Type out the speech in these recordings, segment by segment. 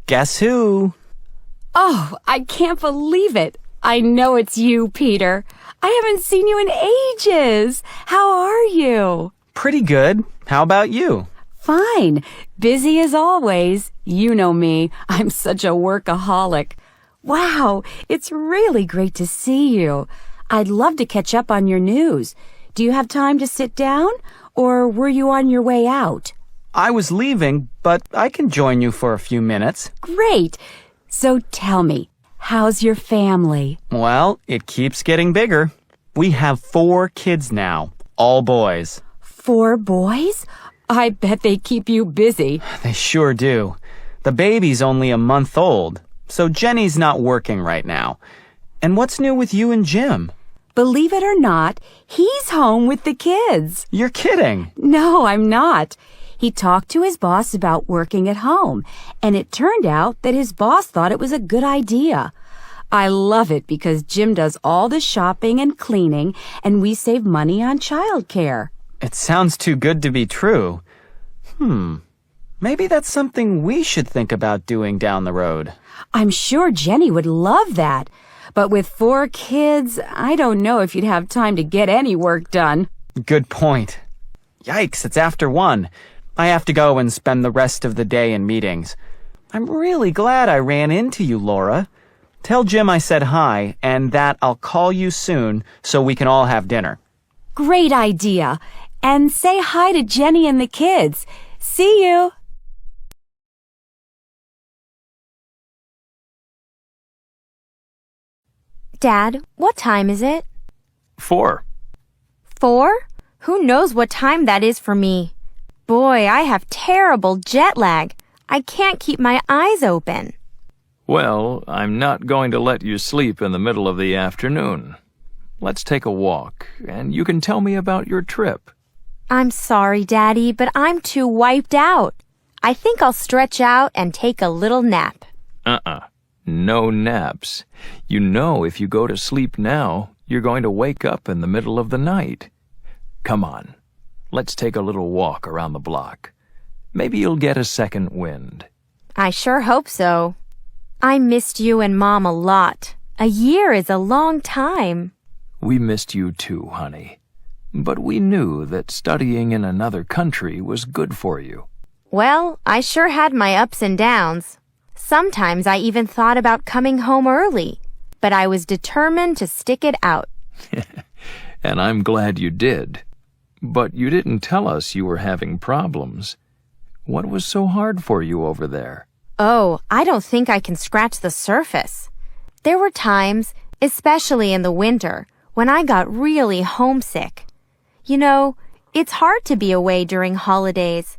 Guess who? Oh, I can't believe it. I know it's you, Peter. I haven't seen you in ages. How are you? Pretty good. How about you? Fine. Busy as always. You know me. I'm such a workaholic. Wow, it's really great to see you. I'd love to catch up on your news. Do you have time to sit down, or were you on your way out? I was leaving, but I can join you for a few minutes. Great. So tell me, how's your family? Well, it keeps getting bigger. We have 4 kids now, all boys. 4 boys? I bet they keep you busy. They sure do. The baby's only a month old, so Jenny's not working right now. And what's new with you and Jim? Believe it or not, he's home with the kids. You're kidding. No, I'm not. He talked to his boss about working at home, and it turned out that his boss thought it was a good idea. I love it because Jim does all the shopping and cleaning, and we save money on childcare. It sounds too good to be true. Maybe that's something we should think about doing down the road. I'm sure Jenny would love that. But with 4 kids, I don't know if you'd have time to get any work done. Good point. Yikes, it's after 1. I have to go and spend the rest of the day in meetings. I'm really glad I ran into you, Laura. Tell Jim I said hi and that I'll call you soon so we can all have dinner. Great idea. And say hi to Jenny and the kids. See you. Dad, what time is it? 4. 4? Who knows what time that is for me? Boy, I have terrible jet lag. I can't keep my eyes open. Well, I'm not going to let you sleep in the middle of the afternoon. Let's take a walk, and you can tell me about your trip. I'm sorry, Daddy, but I'm too wiped out. I think I'll stretch out and take a little nap. No naps. You know if you go to sleep now, you're going to wake up in the middle of the night. Come on, let's take a little walk around the block. Maybe you'll get a second wind. I sure hope so. I missed you and Mom a lot. A year is a long time. We missed you too, honey. But we knew that studying in another country was good for you. Well, I sure had my ups and downs. Sometimes I even thought about coming home early, but I was determined to stick it out. And I'm glad you did. But you didn't tell us you were having problems. What was so hard for you over there? Oh, I don't think I can scratch the surface. There were times, especially in the winter, when I got really homesick. You know, it's hard to be away during holidays.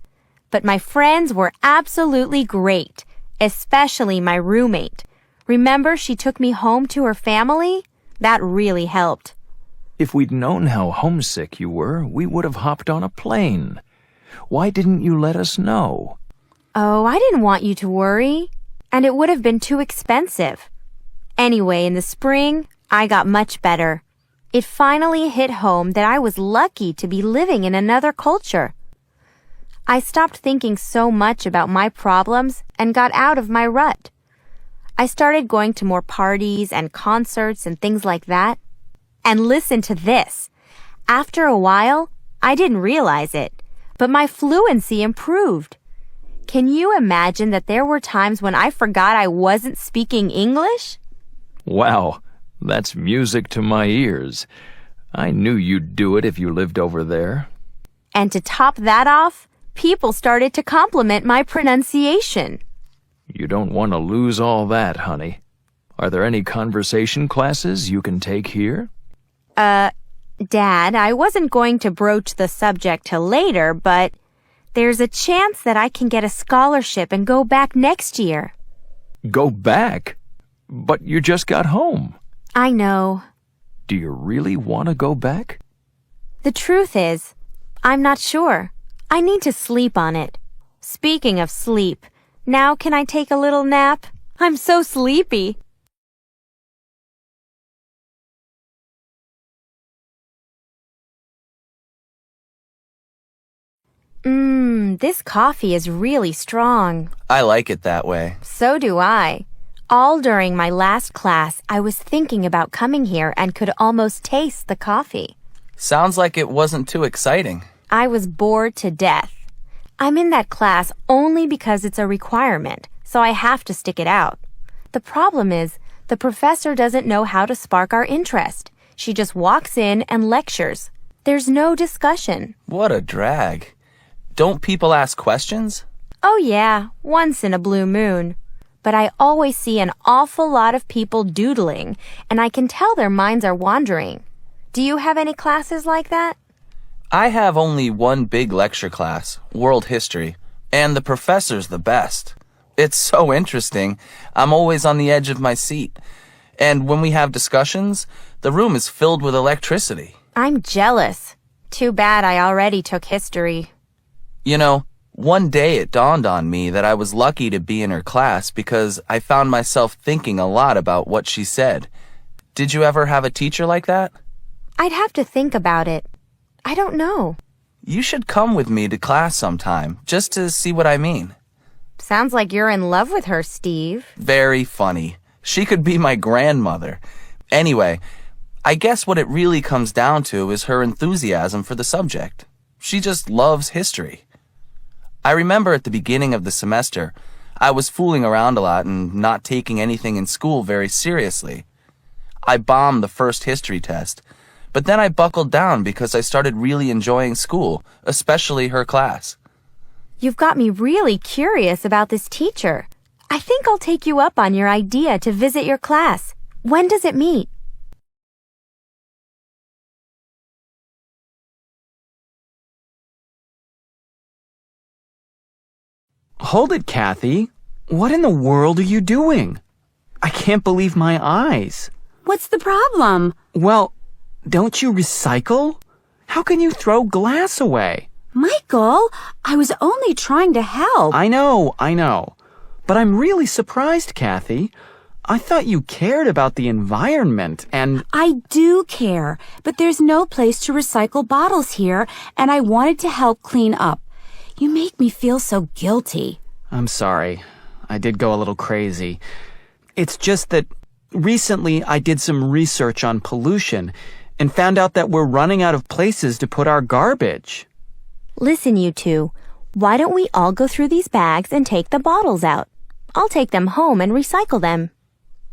But my friends were absolutely great, especially my roommate. Remember she took me home to her family? That really helped. If we'd known how homesick you were, we would have hopped on a plane. Why didn't you let us know? Oh, I didn't want you to worry. And it would have been too expensive. Anyway, in the spring, I got much better. It finally hit home that I was lucky to be living in another culture. I stopped thinking so much about my problems and got out of my rut. I started going to more parties and concerts and things like that. And listen to this. After a while, I didn't realize it, but my fluency improved. Can you imagine that there were times when I forgot I wasn't speaking English? Wow, that's music to my ears. I knew you'd do it if you lived over there. And to top that off, people started to compliment my pronunciation. You don't want to lose all that, honey. Are there any conversation classes you can take here? Dad, I wasn't going to broach the subject till later, but there's a chance that I can get a scholarship and go back next year. Go back? But you just got home. I know. Do you really want to go back? The truth is, I'm not sure. I need to sleep on it. Speaking of sleep, now can I take a little nap? I'm so sleepy. This coffee is really strong. I like it that way. So do I. All during my last class, I was thinking about coming here and could almost taste the coffee. Sounds like it wasn't too exciting. I was bored to death. I'm in that class only because it's a requirement, so I have to stick it out. The problem is, the professor doesn't know how to spark our interest. She just walks in and lectures. There's no discussion. What a drag. Don't people ask questions? Oh yeah, once in a blue moon. But I always see an awful lot of people doodling, and I can tell their minds are wandering. Do you have any classes like that? I have only one big lecture class, World History, and the professor's the best. It's so interesting. I'm always on the edge of my seat. And when we have discussions, the room is filled with electricity. I'm jealous. Too bad I already took history. You know, one day it dawned on me that I was lucky to be in her class because I found myself thinking a lot about what she said. Did you ever have a teacher like that? I'd have to think about it. I don't know. You should come with me to class sometime, just to see what I mean. Sounds like you're in love with her, Steve. Very funny. She could be my grandmother. Anyway, I guess what it really comes down to is her enthusiasm for the subject. She just loves history. I remember at the beginning of the semester, I was fooling around a lot and not taking anything in school very seriously. I bombed the first history test, but then I buckled down because I started really enjoying school, especially her class. You've got me really curious about this teacher. I think I'll take you up on your idea to visit your class. When does it meet? Hold it, Kathy. What in the world are you doing? I can't believe my eyes. What's the problem? Well, don't you recycle? How can you throw glass away? Michael, I was only trying to help. I know. But I'm really surprised, Kathy. I thought you cared about the environment and... I do care, but there's no place to recycle bottles here, and I wanted to help clean up. You make me feel so guilty. I'm sorry. I did go a little crazy. It's just that recently I did some research on pollution and found out that we're running out of places to put our garbage. Listen, you two. Why don't we all go through these bags and take the bottles out? I'll take them home and recycle them.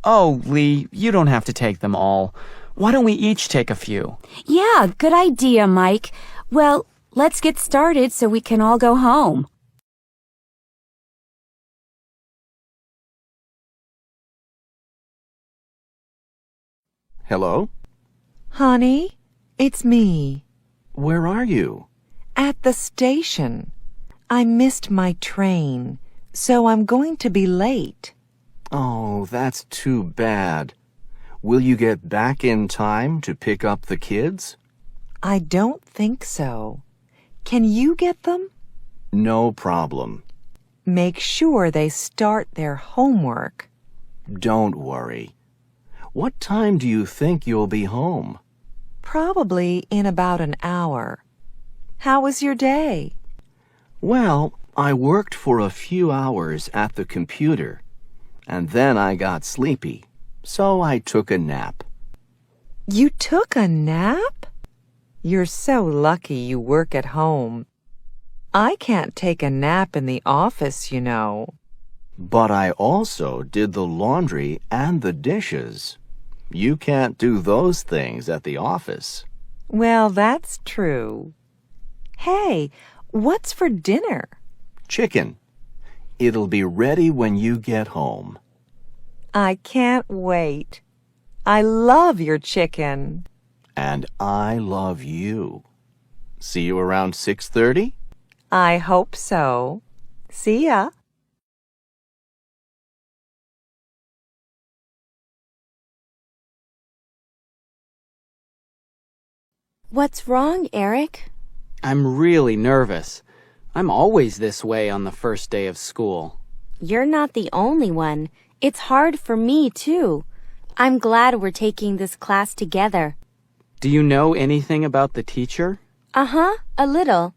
Oh, Lee, you don't have to take them all. Why don't we each take a few? Yeah, good idea, Mike. Well, let's get started so we can all go home. Hello? Honey, it's me. Where are you? At the station. I missed my train, so I'm going to be late. Oh, that's too bad. Will you get back in time to pick up the kids? I don't think so. Can you get them? No problem. Make sure they start their homework. Don't worry. What time do you think you'll be home? Probably in about an hour. How was your day? Well, I worked for a few hours at the computer, and then I got sleepy, so I took a nap. You took a nap? You're so lucky you work at home. I can't take a nap in the office, you know. But I also did the laundry and the dishes. You can't do those things at the office. Well, that's true. Hey, what's for dinner? Chicken. It'll be ready when you get home. I can't wait. I love your chicken. And I love you. See you around 6:30? I hope so. See ya. What's wrong, Eric? I'm really nervous. I'm always this way on the first day of school. You're not the only one. It's hard for me, too. I'm glad we're taking this class together. Do you know anything about the teacher? Uh-huh, a little.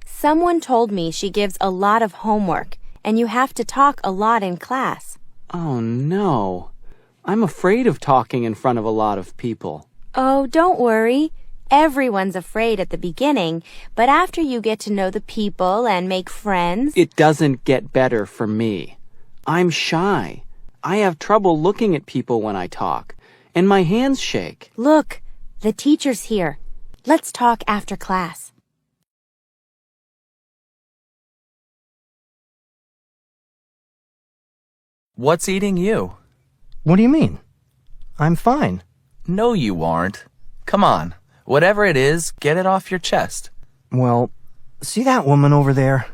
Someone told me she gives a lot of homework, and you have to talk a lot in class. Oh, no. I'm afraid of talking in front of a lot of people. Oh, don't worry. Everyone's afraid at the beginning, but after you get to know the people and make friends... It doesn't get better for me. I'm shy. I have trouble looking at people when I talk, and my hands shake. Look, the teacher's here. Let's talk after class. What's eating you? What do you mean? I'm fine. No, you aren't. Come on. Whatever it is, get it off your chest. Well, see that woman over there?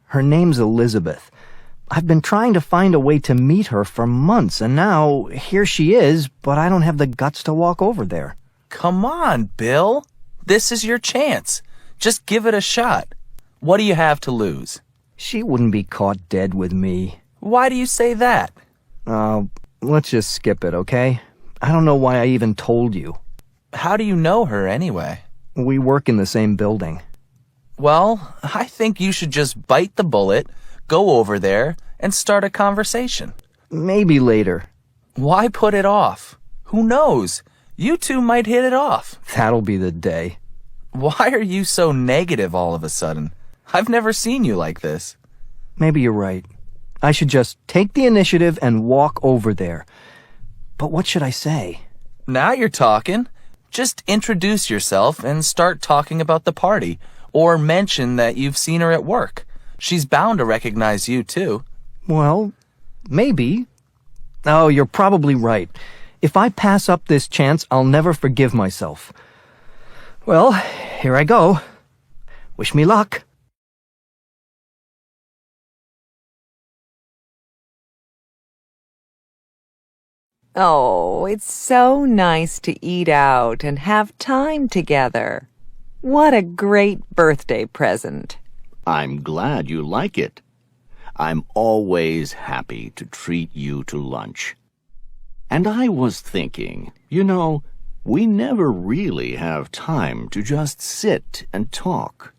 Her name's Elizabeth. I've been trying to find a way to meet her for months, and now here she is, but I don't have the guts to walk over there. Come on, Bill. This is your chance. Just give it a shot. What do you have to lose? She wouldn't be caught dead with me. Why do you say that? Let's just skip it, okay? I don't know why I even told you. How do you know her anyway? We work in the same building. Well, I think you should just bite the bullet, go over there, and start a conversation. Maybe later. Why put it off? Who knows? You two might hit it off. That'll be the day. Why are you so negative all of a sudden? I've never seen you like this. Maybe you're right. I should just take the initiative and walk over there. But what should I say? Now you're talking. Just introduce yourself and start talking about the party, or mention that you've seen her at work. She's bound to recognize you, too. Well, maybe. Oh, you're probably right. If I pass up this chance, I'll never forgive myself. Well, here I go. Wish me luck. Oh, it's so nice to eat out and have time together. What a great birthday present. I'm glad you like it. I'm always happy to treat you to lunch. And I was thinking, we never really have time to just sit and talk.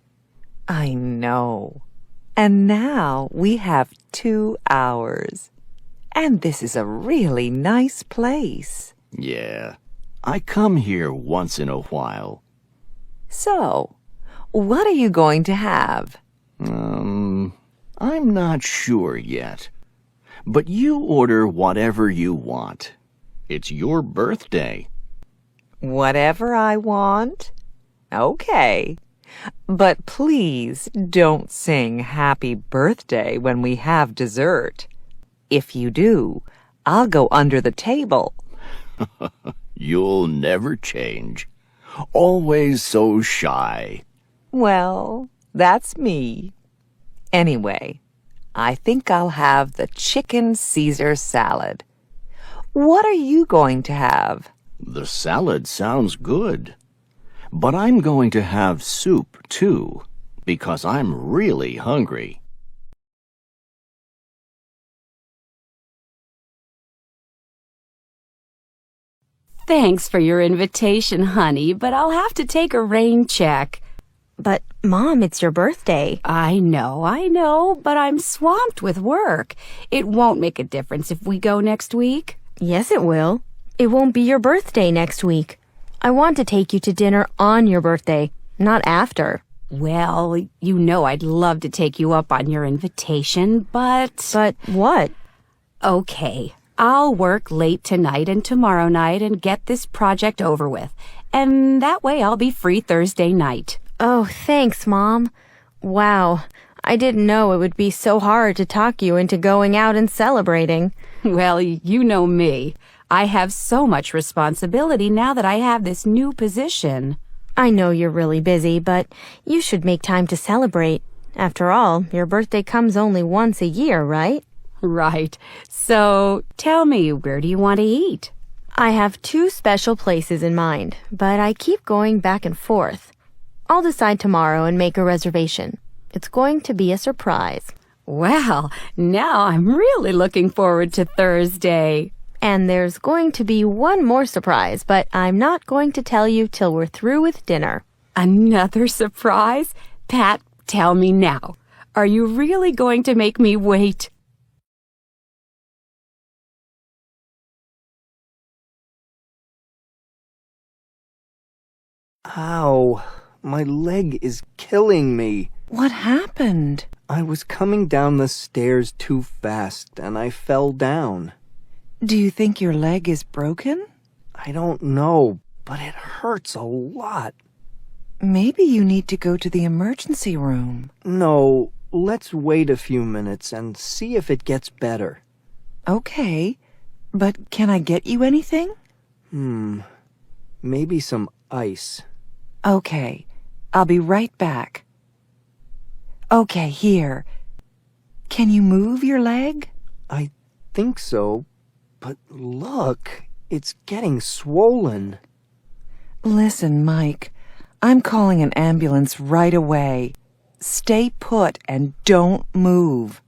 I know. And now we have 2 hours. And this is a really nice place. Yeah, I come here once in a while. So, what are you going to have? I'm not sure yet. But you order whatever you want. It's your birthday. Whatever I want? Okay. But please don't sing happy birthday when we have dessert. If you do, I'll go under the table. You'll never change. Always so shy. Well, that's me. Anyway, I think I'll have the chicken Caesar salad. What are you going to have? The salad sounds good. But I'm going to have soup, too, because I'm really hungry. Thanks for your invitation, honey, but I'll have to take a rain check. But, Mom, it's your birthday. I know, but I'm swamped with work. It won't make a difference if we go next week. Yes, it will. It won't be your birthday next week. I want to take you to dinner on your birthday, not after. Well, I'd love to take you up on your invitation, but... But what? Okay, I'll work late tonight and tomorrow night and get this project over with. And that way I'll be free Thursday night. Oh, thanks, Mom. Wow, I didn't know it would be so hard to talk you into going out and celebrating. Well, you know me. I have so much responsibility now that I have this new position. I know you're really busy, but you should make time to celebrate. After all, your birthday comes only once a year, right? Right. So, tell me, where do you want to eat? I have 2 special places in mind, but I keep going back and forth. I'll decide tomorrow and make a reservation. It's going to be a surprise. Well, now I'm really looking forward to Thursday. And there's going to be one more surprise, but I'm not going to tell you till we're through with dinner. Another surprise? Pat, Tell me now, are you really going to make me wait? Ow, my leg is killing me. What happened? I was coming down the stairs too fast and I fell down. Do you think your leg is broken? I don't know, but it hurts a lot. Maybe you need to go to the emergency room. No, let's wait a few minutes and see if it gets better. Okay, but can I get you anything? Maybe some ice. Okay, I'll be right back. Okay, here. Can you move your leg? I think so, but look, it's getting swollen. Listen, Mike, I'm calling an ambulance right away. Stay put and don't move.